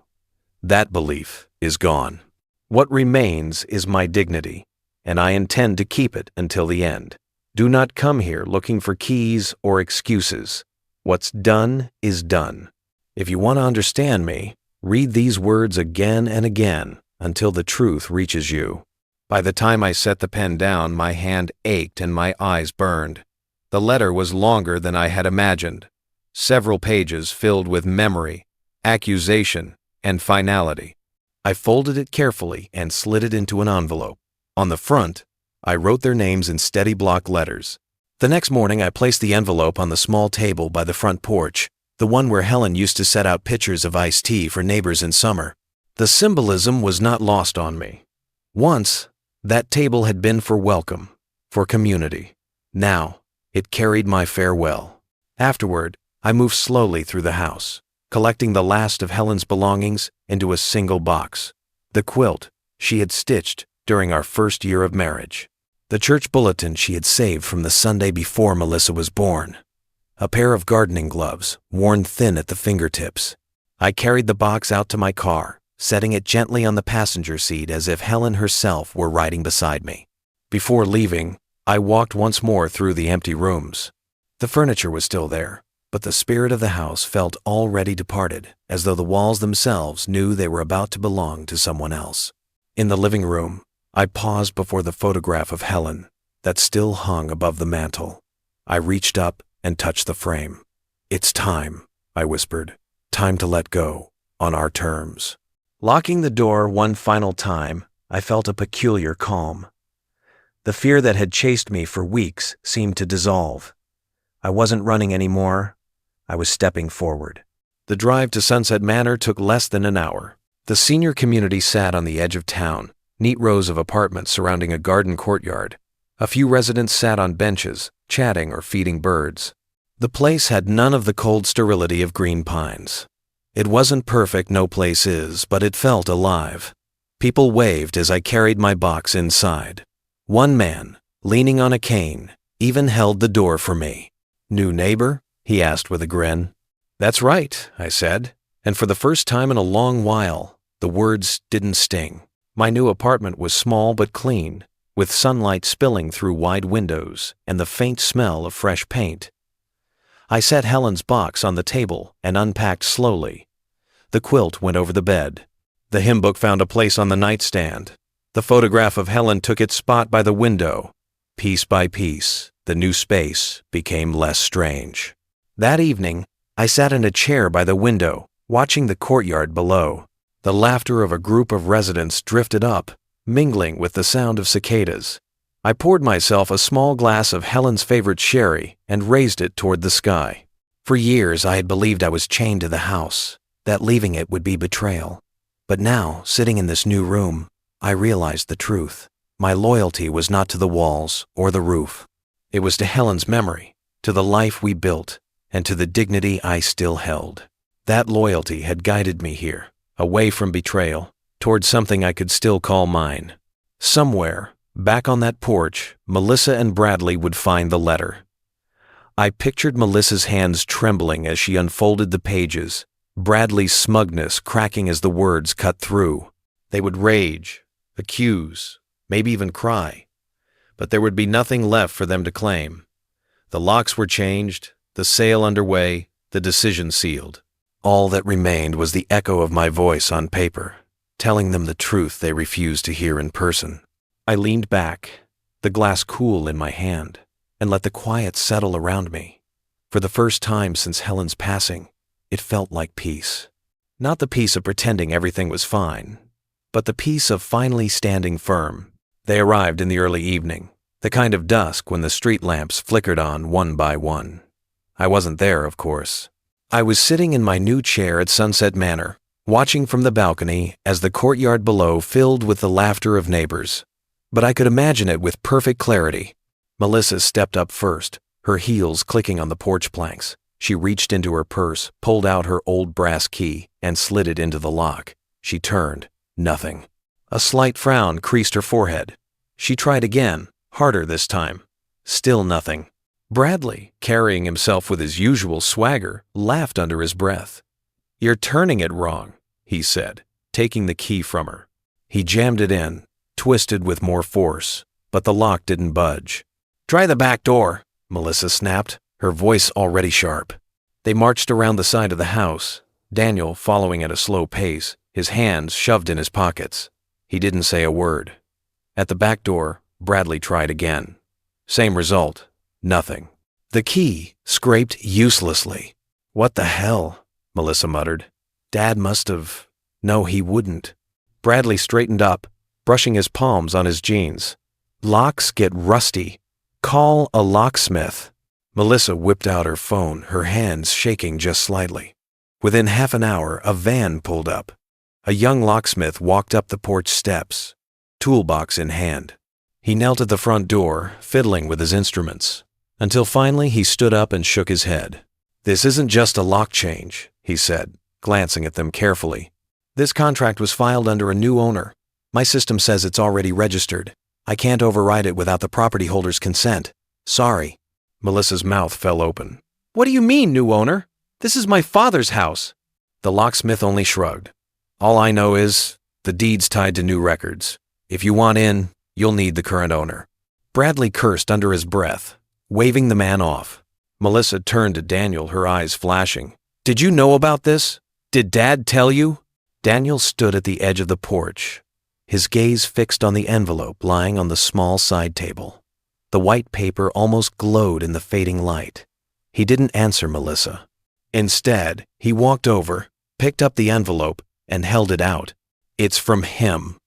That belief is gone. What remains is my dignity, and I intend to keep it until the end. Do not come here looking for keys or excuses. What's done is done. If you want to understand me, read these words again and again until the truth reaches you. By the time I set the pen down, my hand ached and my eyes burned. The letter was longer than I had imagined. Several pages filled with memory, accusation, and finality. I folded it carefully and slid it into an envelope. On the front, I wrote their names in steady block letters. The next morning, I placed the envelope on the small table by the front porch, the one where Helen used to set out pitchers of iced tea for neighbors in summer. The symbolism was not lost on me. Once, that table had been for welcome, for community. Now, it carried my farewell. Afterward, I moved slowly through the house, collecting the last of Helen's belongings into a single box. The quilt she had stitched during our first year of marriage. The church bulletin she had saved from the Sunday before Melissa was born. A pair of gardening gloves, worn thin at the fingertips. I carried the box out to my car, setting it gently on the passenger seat as if Helen herself were riding beside me. Before leaving, I walked once more through the empty rooms. The furniture was still there, but the spirit of the house felt already departed, as though the walls themselves knew they were about to belong to someone else. In the living room, I paused before the photograph of Helen that still hung above the mantel. I reached up and touched the frame. "It's time," I whispered. "Time to let go, on our terms." Locking the door one final time, I felt a peculiar calm. The fear that had chased me for weeks seemed to dissolve. I wasn't running anymore. I was stepping forward. The drive to Sunset Manor took less than an hour. The senior community sat on the edge of town, neat rows of apartments surrounding a garden courtyard. A few residents sat on benches, chatting or feeding birds. The place had none of the cold sterility of green pines. It wasn't perfect, no place is, but it felt alive. People waved as I carried my box inside. One man, leaning on a cane, even held the door for me. "New neighbor?" he asked with a grin. "That's right," I said, and for the first time in a long while, the words didn't sting. My new apartment was small but clean, with sunlight spilling through wide windows and the faint smell of fresh paint. I set Helen's box on the table and unpacked slowly. The quilt went over the bed. The hymn book found a place on the nightstand. The photograph of Helen took its spot by the window. Piece by piece, the new space became less strange. That evening, I sat in a chair by the window, watching the courtyard below. The laughter of a group of residents drifted up, mingling with the sound of cicadas. I poured myself a small glass of Helen's favorite sherry and raised it toward the sky. For years I had believed I was chained to the house, that leaving it would be betrayal. But now, sitting in this new room, I realized the truth. My loyalty was not to the walls or the roof. It was to Helen's memory, to the life we built, and to the dignity I still held. That loyalty had guided me here, away from betrayal, towards something I could still call mine. Somewhere, back on that porch, Melissa and Bradley would find the letter. I pictured Melissa's hands trembling as she unfolded the pages, Bradley's smugness cracking as the words cut through. They would rage, accuse, maybe even cry, but there would be nothing left for them to claim. The locks were changed, the sale underway, the decision sealed. All that remained was the echo of my voice on paper, telling them the truth they refused to hear in person. I leaned back, the glass cool in my hand, and let the quiet settle around me. For the first time since Helen's passing, it felt like peace. Not the peace of pretending everything was fine, but the peace of finally standing firm. They arrived in the early evening, the kind of dusk when the street lamps flickered on one by one. I wasn't there, of course. I was sitting in my new chair at Sunset Manor, watching from the balcony as the courtyard below filled with the laughter of neighbors. But I could imagine it with perfect clarity. Melissa stepped up first, her heels clicking on the porch planks. She reached into her purse, pulled out her old brass key, and slid it into the lock. She turned. Nothing. A slight frown creased her forehead. She tried again, harder this time. Still nothing. Bradley, carrying himself with his usual swagger, laughed under his breath. "You're turning it wrong," he said, taking the key from her. He jammed it in, twisted with more force, but the lock didn't budge. "Try the back door," Melissa snapped, her voice already sharp. They marched around the side of the house, Daniel following at a slow pace, his hands shoved in his pockets. He didn't say a word. At the back door, Bradley tried again. Same result. Nothing. The key scraped uselessly. "What the hell?" Melissa muttered. "Dad must have—" No, he wouldn't. Bradley straightened up, brushing his palms on his jeans. "Locks get rusty. Call a locksmith." Melissa whipped out her phone, her hands shaking just slightly. Within half an hour, a van pulled up. A young locksmith walked up the porch steps, toolbox in hand. He knelt at the front door, fiddling with his instruments, until finally he stood up and shook his head. "This isn't just a lock change," he said, glancing at them carefully. "This contract was filed under a new owner. My system says it's already registered. I can't override it without the property holder's consent. Sorry." Melissa's mouth fell open. "What do you mean, new owner? This is my father's house." The locksmith only shrugged. "All I know is the deed's tied to new records. If you want in, you'll need the current owner." Bradley cursed under his breath, waving the man off. Melissa turned to Daniel, her eyes flashing. "Did you know about this? Did Dad tell you?" Daniel stood at the edge of the porch, his gaze fixed on the envelope lying on the small side table. The white paper almost glowed in the fading light. He didn't answer Melissa. Instead, he walked over, picked up the envelope, and held it out. "It's from him,"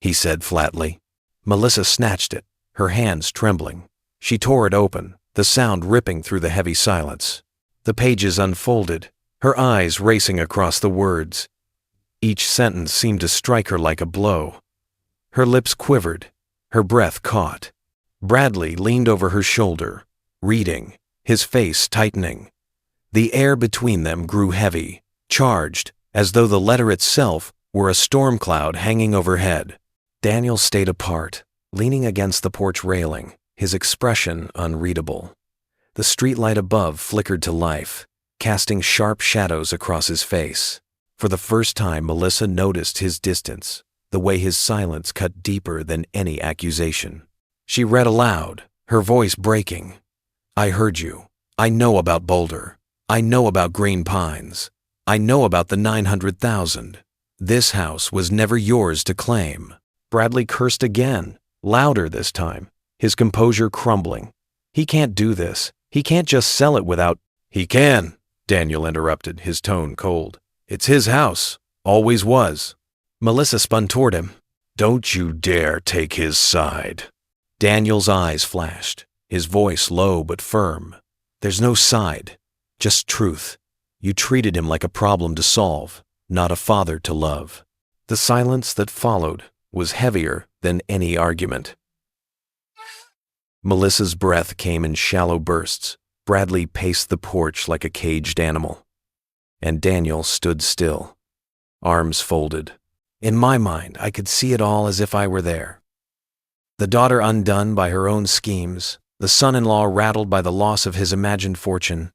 he said flatly. Melissa snatched it, her hands trembling. She tore it open, the sound ripping through the heavy silence. The pages unfolded, her eyes racing across the words. Each sentence seemed to strike her like a blow. Her lips quivered, her breath caught. Bradley leaned over her shoulder, reading, his face tightening. The air between them grew heavy, charged, as though the letter itself were a storm cloud hanging overhead. Daniel stayed apart, leaning against the porch railing, his expression unreadable. The streetlight above flickered to life, casting sharp shadows across his face. For the first time, Melissa noticed his distance, the way his silence cut deeper than any accusation. She read aloud, her voice breaking. "I heard you. I know about Boulder. I know about Green Pines. I know about the 900,000. This house was never yours to claim." Bradley cursed again, louder this time, his composure crumbling. "He can't do this. He can't just sell it without—" "He can," Daniel interrupted, his tone cold. "It's his house. Always was." Melissa spun toward him. "Don't you dare take his side." Daniel's eyes flashed, his voice low but firm. "There's no side, just truth. You treated him like a problem to solve, not a father to love." The silence that followed was heavier than any argument. Melissa's breath came in shallow bursts. Bradley paced the porch like a caged animal. And Daniel stood still, arms folded. In my mind, I could see it all as if I were there. The daughter undone by her own schemes, the son-in-law rattled by the loss of his imagined fortune,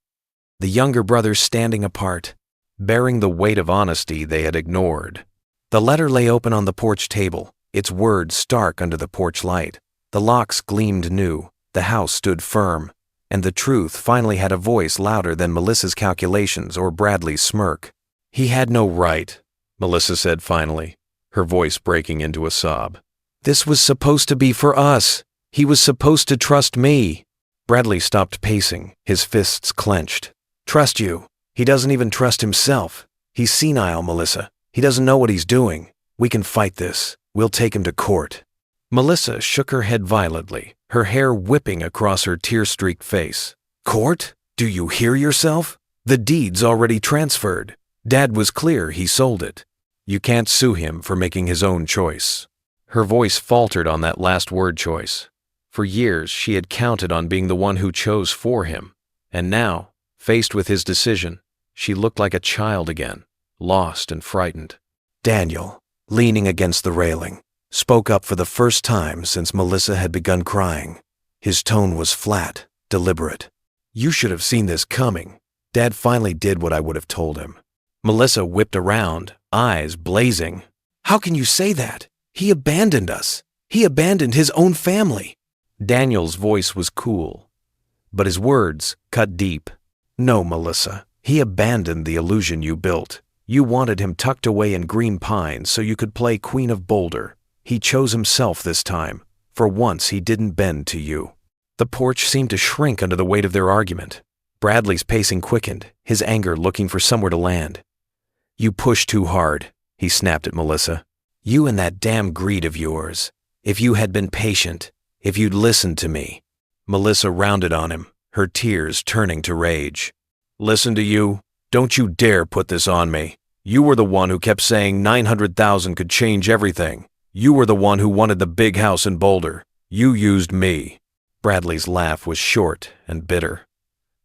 the younger brother standing apart, bearing the weight of honesty they had ignored. The letter lay open on the porch table, its words stark under the porch light. The locks gleamed new, the house stood firm, and the truth finally had a voice louder than Melissa's calculations or Bradley's smirk. "He had no right," Melissa said finally, her voice breaking into a sob. "This was supposed to be for us. He was supposed to trust me." Bradley stopped pacing, his fists clenched. "Trust you? He doesn't even trust himself. He's senile, Melissa. He doesn't know what he's doing. We can fight this. We'll take him to court." Melissa shook her head violently, her hair whipping across her tear-streaked face. "Court? Do you hear yourself? The deed's already transferred. Dad was clear he sold it. You can't sue him for making his own choice." Her voice faltered on that last word choice. For years, she had counted on being the one who chose for him. And now, faced with his decision, she looked like a child again, lost and frightened. Daniel, leaning against the railing, spoke up for the first time since Melissa had begun crying. His tone was flat, deliberate. "You should have seen this coming." Dad finally did what I would have told him. Melissa whipped around, eyes blazing. "How can you say that? He abandoned us. He abandoned his own family." Daniel's voice was cool, but his words cut deep. "No, Melissa, he abandoned the illusion you built. You wanted him tucked away in Green Pines so you could play Queen of Boulder. He chose himself this time. For once, he didn't bend to you." The porch seemed to shrink under the weight of their argument. Bradley's pacing quickened, his anger looking for somewhere to land. "You pushed too hard," he snapped at Melissa. "You and that damn greed of yours. If you had been patient, if you'd listened to me." Melissa rounded on him, her tears turning to rage. "Listen to you? Don't you dare put this on me. You were the one who kept saying 900,000 could change everything. You were the one who wanted the big house in Boulder. You used me." Bradley's laugh was short and bitter.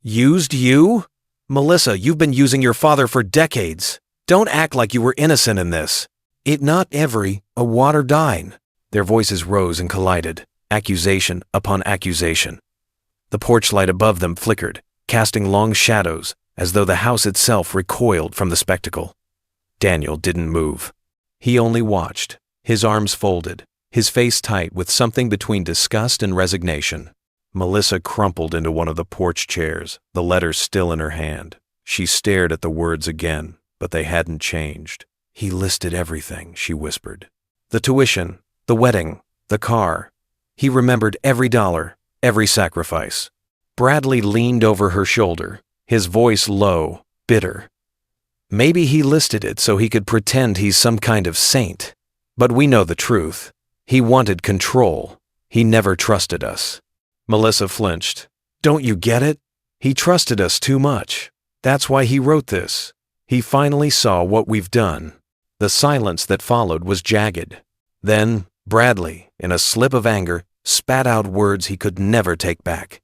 "Used you? Melissa, you've been using your father for decades. Don't act like you were innocent in this. It not every a water dine." Their voices rose and collided, accusation upon accusation. The porch light above them flickered, casting long shadows, as though the house itself recoiled from the spectacle. Daniel didn't move. He only watched, his arms folded, his face tight with something between disgust and resignation. Melissa crumpled into one of the porch chairs, the letter still in her hand. She stared at the words again, but they hadn't changed. "He listed everything," she whispered. "The tuition, the wedding, the car." He remembered every dollar, every sacrifice. Bradley leaned over her shoulder, his voice low, bitter. "Maybe he listed it so he could pretend he's some kind of saint. But we know the truth. He wanted control. He never trusted us." Melissa flinched. "Don't you get it? He trusted us too much. That's why he wrote this. He finally saw what we've done." The silence that followed was jagged. Then Bradley, in a slip of anger, spat out words he could never take back.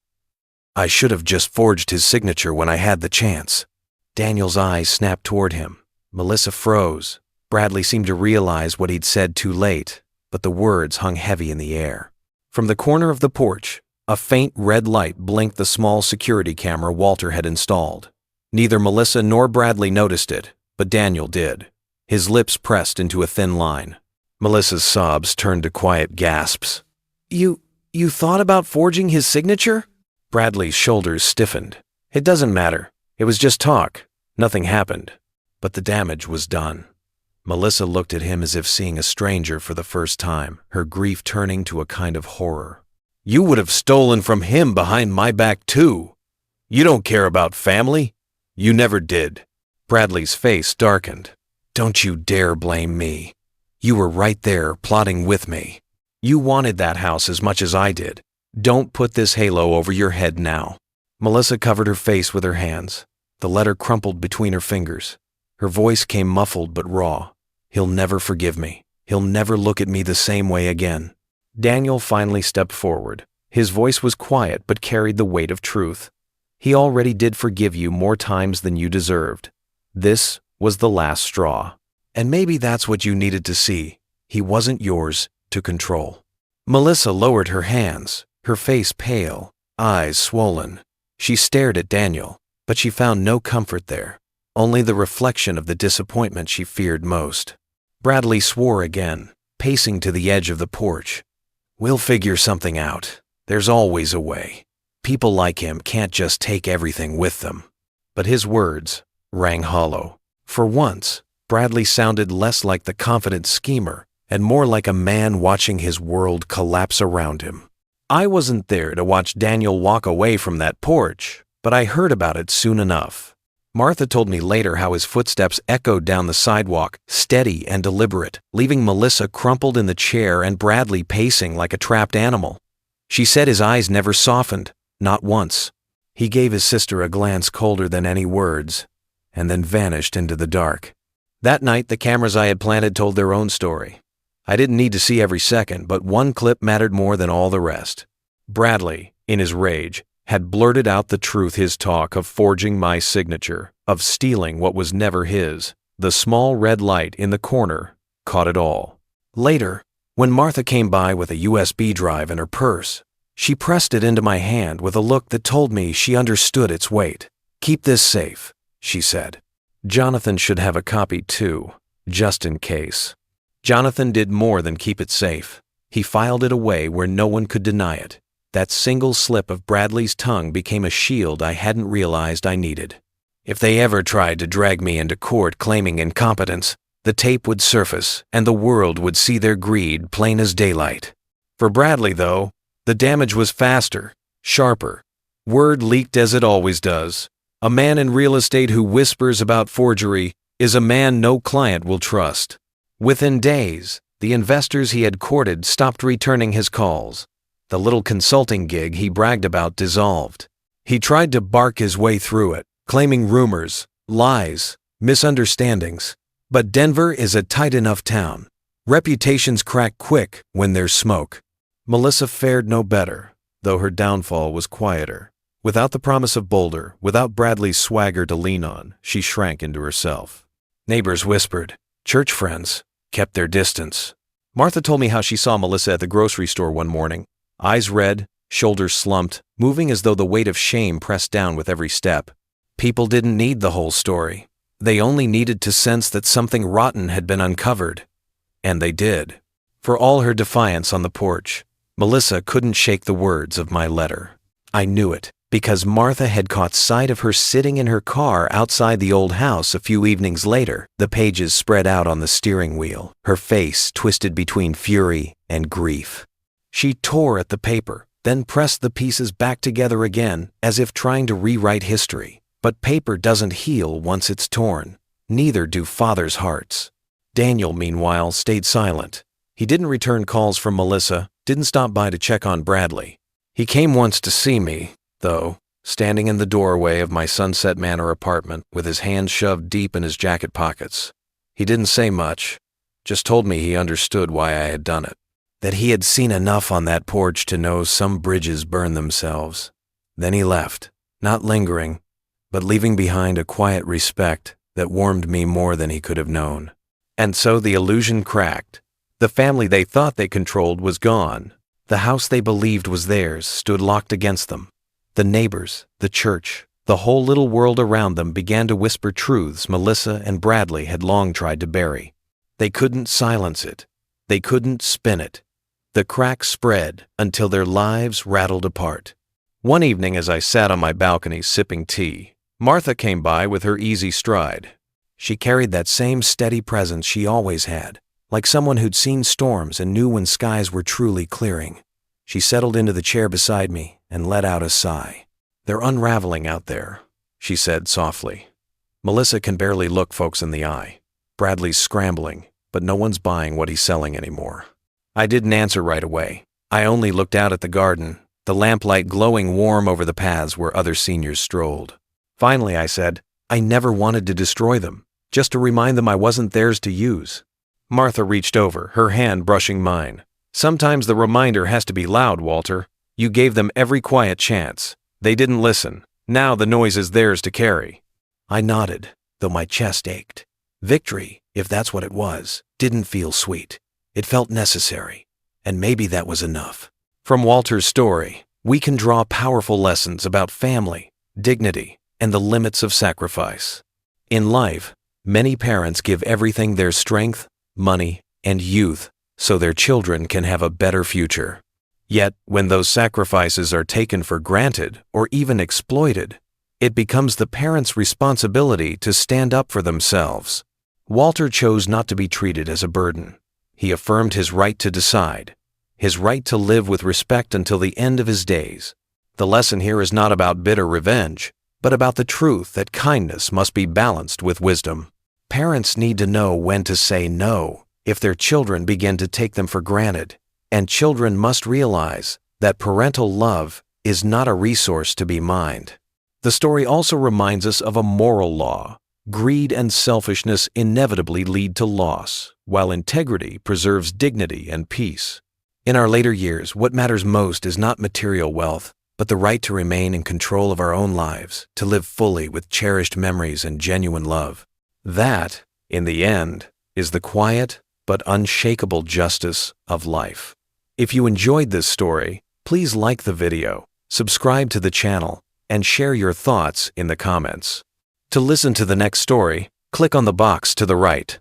"I should have just forged his signature when I had the chance." Daniel's eyes snapped toward him. Melissa froze. Bradley seemed to realize what he'd said too late, but the words hung heavy in the air. From the corner of the porch, a faint red light blinked the small security camera Walter had installed. Neither Melissa nor Bradley noticed it, but Daniel did. His lips pressed into a thin line. Melissa's sobs turned to quiet gasps. You thought about forging his signature?" Bradley's shoulders stiffened. "It doesn't matter. It was just talk. Nothing happened." But the damage was done. Melissa looked at him as if seeing a stranger for the first time, her grief turning to a kind of horror. "You would have stolen from him behind my back too. You don't care about family. You never did." Bradley's face darkened. "Don't you dare blame me. You were right there, plotting with me. You wanted that house as much as I did. Don't put this halo over your head now." Melissa covered her face with her hands. The letter crumpled between her fingers. Her voice came muffled but raw. "He'll never forgive me. He'll never look at me the same way again." Daniel finally stepped forward. His voice was quiet but carried the weight of truth. "He already did forgive you more times than you deserved. This was the last straw. And maybe that's what you needed to see. He wasn't yours to control." Melissa lowered her hands, her face pale, eyes swollen. She stared at Daniel, but she found no comfort there, only the reflection of the disappointment she feared most. Bradley swore again, pacing to the edge of the porch. "We'll figure something out. There's always a way. People like him can't just take everything with them." But his words rang hollow. For once, Bradley sounded less like the confident schemer and more like a man watching his world collapse around him. I wasn't there to watch Daniel walk away from that porch, but I heard about it soon enough. Martha told me later how his footsteps echoed down the sidewalk, steady and deliberate, leaving Melissa crumpled in the chair and Bradley pacing like a trapped animal. She said his eyes never softened, not once. He gave his sister a glance colder than any words, and then vanished into the dark. That night, the cameras I had planted told their own story. I didn't need to see every second, but one clip mattered more than all the rest. Bradley, in his rage, had blurted out the truth, his talk of forging my signature, of stealing what was never his. The small red light in the corner caught it all. Later, When Martha came by with a USB drive in her purse, she pressed it into my hand with a look that told me she understood its weight. "Keep this safe," she said. "Jonathan should have a copy too, just in case." Jonathan did more than keep it safe. He filed it away where no one could deny it. That single slip of Bradley's tongue became a shield I hadn't realized I needed. If they ever tried to drag me into court claiming incompetence, the tape would surface and the world would see their greed plain as daylight. For Bradley, though, the damage was faster, sharper. Word leaked as it always does. A man in real estate who whispers about forgery is a man no client will trust. Within days, the investors he had courted stopped returning his calls. The little consulting gig he bragged about dissolved. He tried to bark his way through it, claiming rumors, lies, misunderstandings. But Denver is a tight enough town. Reputations crack quick when there's smoke. Melissa fared no better, though her downfall was quieter. Without the promise of Boulder, without Bradley's swagger to lean on, she shrank into herself. Neighbors whispered. Church friends kept their distance. Martha told me how she saw Melissa at the grocery store one morning, eyes red, shoulders slumped, moving as though the weight of shame pressed down with every step. People didn't need the whole story. They only needed to sense that something rotten had been uncovered. And they did. For all her defiance on the porch, Melissa couldn't shake the words of my letter. I knew it, because Martha had caught sight of her sitting in her car outside the old house a few evenings later, the pages spread out on the steering wheel, her face twisted between fury and grief. She tore at the paper, then pressed the pieces back together again, as if trying to rewrite history. But paper doesn't heal once it's torn. Neither do fathers' hearts. Daniel, meanwhile, stayed silent. He didn't return calls from Melissa, didn't stop by to check on Bradley. He came once to see me, though, standing in the doorway of my Sunset Manor apartment with his hands shoved deep in his jacket pockets. He didn't say much, just told me he understood why I had done it, that he had seen enough on that porch to know some bridges burn themselves. Then he left, not lingering, but leaving behind a quiet respect that warmed me more than he could have known. And so the illusion cracked. The family they thought they controlled was gone. The house they believed was theirs stood locked against them. The neighbors, the church, the whole little world around them began to whisper truths Melissa and Bradley had long tried to bury. They couldn't silence it. They couldn't spin it. The cracks spread until their lives rattled apart. One evening as I sat on my balcony sipping tea, Martha came by with her easy stride. She carried that same steady presence she always had, like someone who'd seen storms and knew when skies were truly clearing. She settled into the chair beside me and let out a sigh. "They're unraveling out there," she said softly. "Melissa can barely look folks in the eye. Bradley's scrambling, but no one's buying what he's selling anymore." I didn't answer right away. I only looked out at the garden, the lamplight glowing warm over the paths where other seniors strolled. Finally, I said, "I never wanted to destroy them, just to remind them I wasn't theirs to use." Martha reached over, her hand brushing mine. "Sometimes the reminder has to be loud, Walter. You gave them every quiet chance. They didn't listen. Now the noise is theirs to carry." I nodded, though my chest ached. Victory, if that's what it was, didn't feel sweet. It felt necessary, and maybe that was enough. From Walter's story, we can draw powerful lessons about family, dignity, and the limits of sacrifice. In life, many parents give everything their strength, money, and youth so their children can have a better future. Yet, when those sacrifices are taken for granted or even exploited, it becomes the parents' responsibility to stand up for themselves. Walter chose not to be treated as a burden. He affirmed his right to decide, his right to live with respect until the end of his days. The lesson here is not about bitter revenge, but about the truth that kindness must be balanced with wisdom. Parents need to know when to say no if their children begin to take them for granted, and children must realize that parental love is not a resource to be mined. The story also reminds us of a moral law. Greed and selfishness inevitably lead to loss, while integrity preserves dignity and peace. In our later years, what matters most is not material wealth, but the right to remain in control of our own lives, to live fully with cherished memories and genuine love. That, in the end, is the quiet, but unshakable justice of life. If you enjoyed this story, please like the video, subscribe to the channel, and share your thoughts in the comments. To listen to the next story, click on the box to the right.